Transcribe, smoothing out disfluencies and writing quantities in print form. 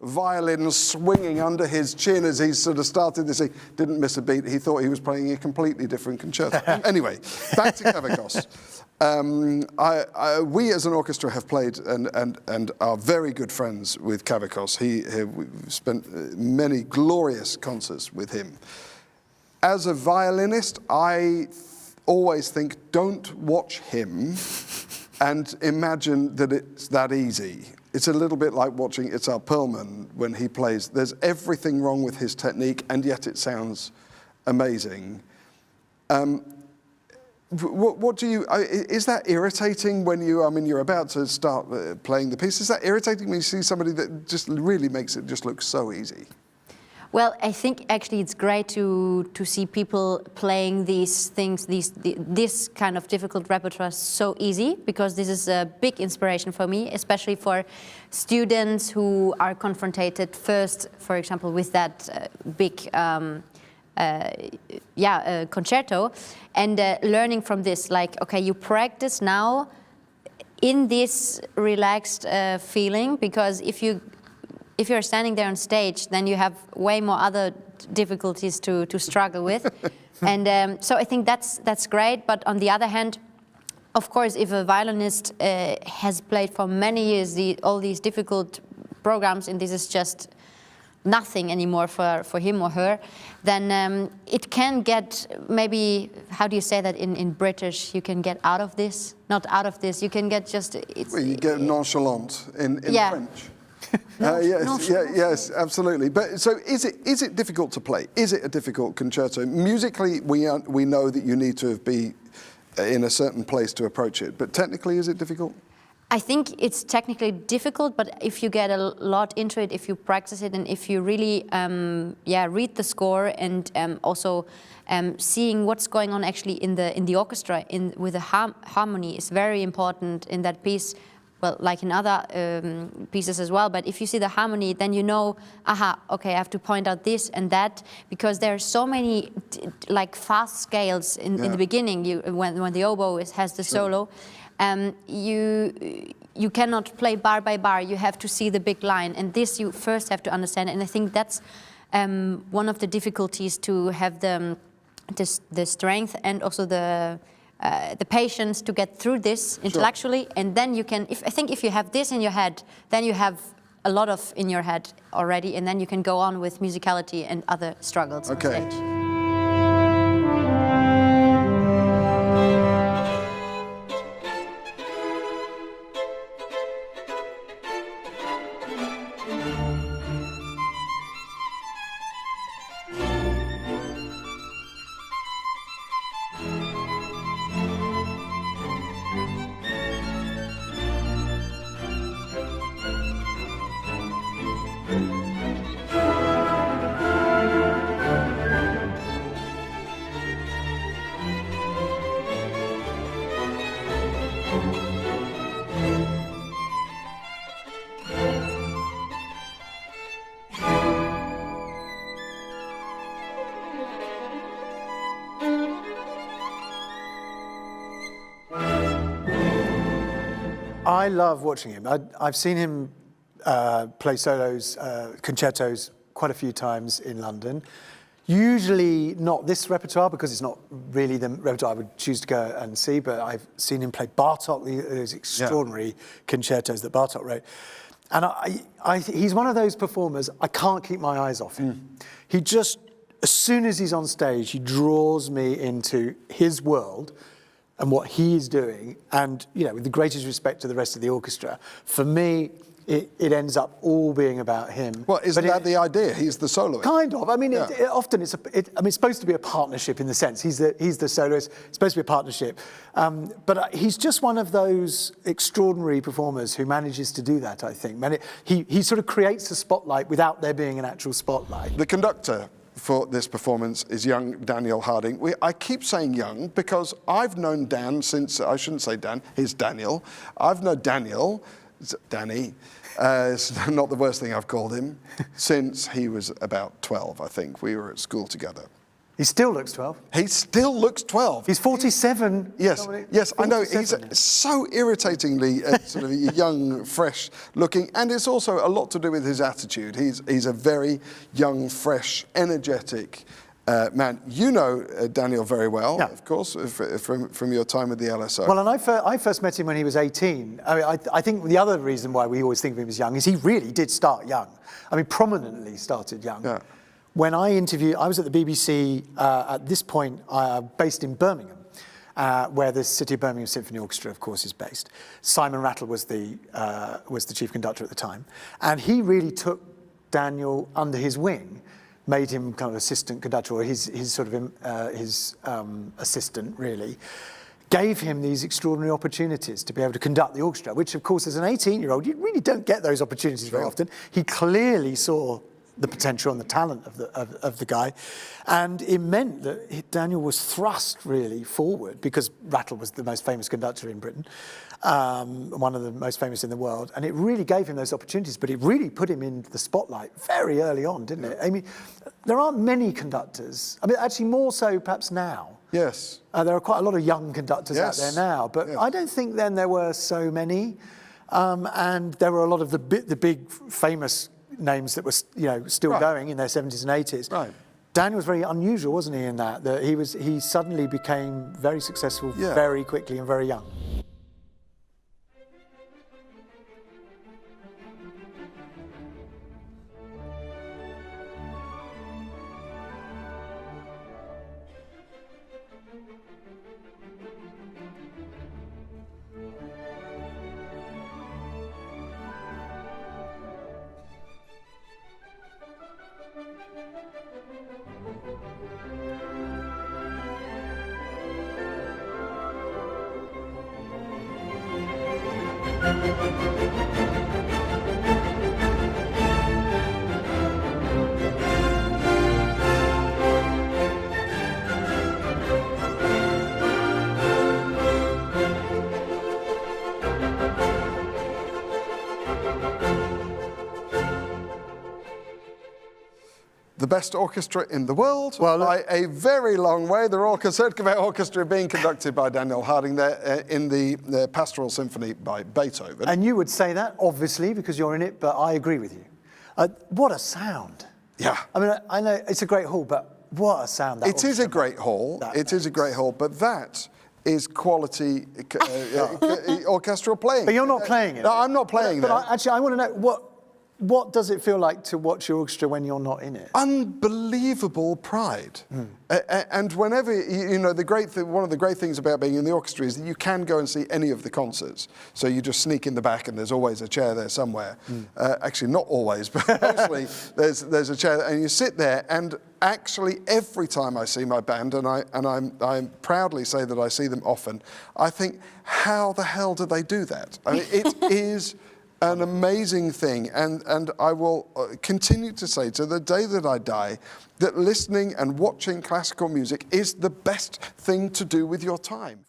violin swinging under his chin as he sort of started this. He didn't miss a beat. He thought he was playing a completely different concerto. Anyway, back to Kavakos. We as an orchestra have played and are very good friends with Kavakos. We've spent many glorious concerts with him. As a violinist, I always think, don't watch him and imagine that it's that easy. It's a little bit like watching Itzhak Perlman when he plays. There's everything wrong with his technique, and yet it sounds amazing. What do you, is that irritating when you, I mean, you're about to start playing the piece? Is that irritating when you see somebody that just really makes it just look so easy? Well, I think actually it's great to see people playing these things, this kind of difficult repertoire so easy, because this is a big inspiration for me, especially for students who are confronted first, for example, with that big concerto, and learning from this, like, okay, you practice now in this relaxed feeling, because if you're standing there on stage, then you have way more other difficulties to struggle with. And so I think that's great. But on the other hand, of course, if a violinist has played for many years all these difficult programs, and this is just nothing anymore for him or her, then it can get, maybe, how do you say that in British, you can get out of this? Not out of this, you can get just... Well, you get nonchalant in French. Yes, absolutely. But so, is it difficult to play? Is it a difficult concerto? Musically, we know that you need to be in a certain place to approach it. But technically, is it difficult? I think it's technically difficult, but if you get a lot into it, if you practice it, and if you really, read the score, and also seeing what's going on actually in the orchestra with the harmony is very important in that piece. Well, like in other pieces as well, but if you see the harmony, then you know, aha, okay, I have to point out this and that, because there are so many like fast scales in the beginning. When the oboe has the solo, you cannot play bar by bar. You have to see the big line, and this you first have to understand. And I think that's one of the difficulties, to have the strength and also the patience to get through this intellectually, and then you can, I think if you have this in your head, then you have a lot of in your head already, and then you can go on with musicality and other struggles on stage. I love watching him. I've seen him play solos, concertos quite a few times in London. Usually not this repertoire, because it's not really the repertoire I would choose to go and see, but I've seen him play Bartók, those extraordinary concertos that Bartók wrote. And he's one of those performers, I can't keep my eyes off him. He just, as soon as he's on stage, he draws me into his world and what he's doing, and with the greatest respect to the rest of the orchestra, for me, it ends up all being about him. Well, isn't that the idea? He's the soloist. Kind of. I mean, often it's supposed to be a partnership in the sense. He's the soloist. It's supposed to be a partnership. But he's just one of those extraordinary performers who manages to do that, I think. He sort of creates a spotlight without there being an actual spotlight. The conductor for this performance is young Daniel Harding. I keep saying young because I've known Dan since, I shouldn't say Dan, he's Daniel. I've known Daniel, Danny, it's not the worst thing I've called him, since he was about 12, I think. We were at school together. He still looks 12. He still looks 12. He's 47. Yes, Dominic. yes, I know. He's 47. so irritatingly sort of young, fresh looking, and it's also a lot to do with his attitude. He's a very young, fresh, energetic man. You know Daniel very well, Yeah. of course, from your time with the LSO. Well, and I first met him when he was 18. I mean, I think the other reason why we always think of him as young is he really did start young. I mean, prominently started young. Yeah. When I was at the BBC at this point, based in Birmingham, where the City of Birmingham Symphony Orchestra, of course, is based. Simon Rattle was the chief conductor at the time, and he really took Daniel under his wing, made him kind of assistant conductor, or his assistant, really. Gave him these extraordinary opportunities to be able to conduct the orchestra, which, of course, as an 18-year-old, you really don't get those opportunities very often. He clearly saw the potential and the talent of the guy, and it meant that Daniel was thrust really forward because Rattle was the most famous conductor in Britain, one of the most famous in the world, and it really gave him those opportunities. But it really put him in the spotlight very early on, didn't it? I mean, there aren't many conductors. I mean, actually, more so perhaps now. Yes. There are quite a lot of young conductors out there now, but I don't think then there were so many, and there were a lot of the big famous names that were still going in their 70s and 80s. Right. Daniel was very unusual, wasn't he, in that he suddenly became very successful very quickly and very young. The best orchestra in the world, by a very long way. The Concertgebouw Orchestra being conducted by Daniel Harding there in the Pastoral Symphony by Beethoven. And you would say that, obviously, because you're in it, but I agree with you. What a sound. Yeah. I mean, I know it's a great hall, but what a sound that It is a great hall. It is a great hall, but that is quality orchestral playing. But you're not playing it. No, I'm not playing that. But actually, I want to know, what does it feel like to watch your orchestra when you're not in it? Unbelievable pride. And whenever, one of the great things about being in the orchestra is that you can go and see any of the concerts. So you just sneak in the back and there's always a chair there somewhere. Actually, not always, but mostly there's a chair and you sit there, and actually every time I see my band, and I proudly say that I see them often, I think, how the hell do they do that? I mean, it is an amazing thing, and I will continue to say to the day that I die that listening and watching classical music is the best thing to do with your time.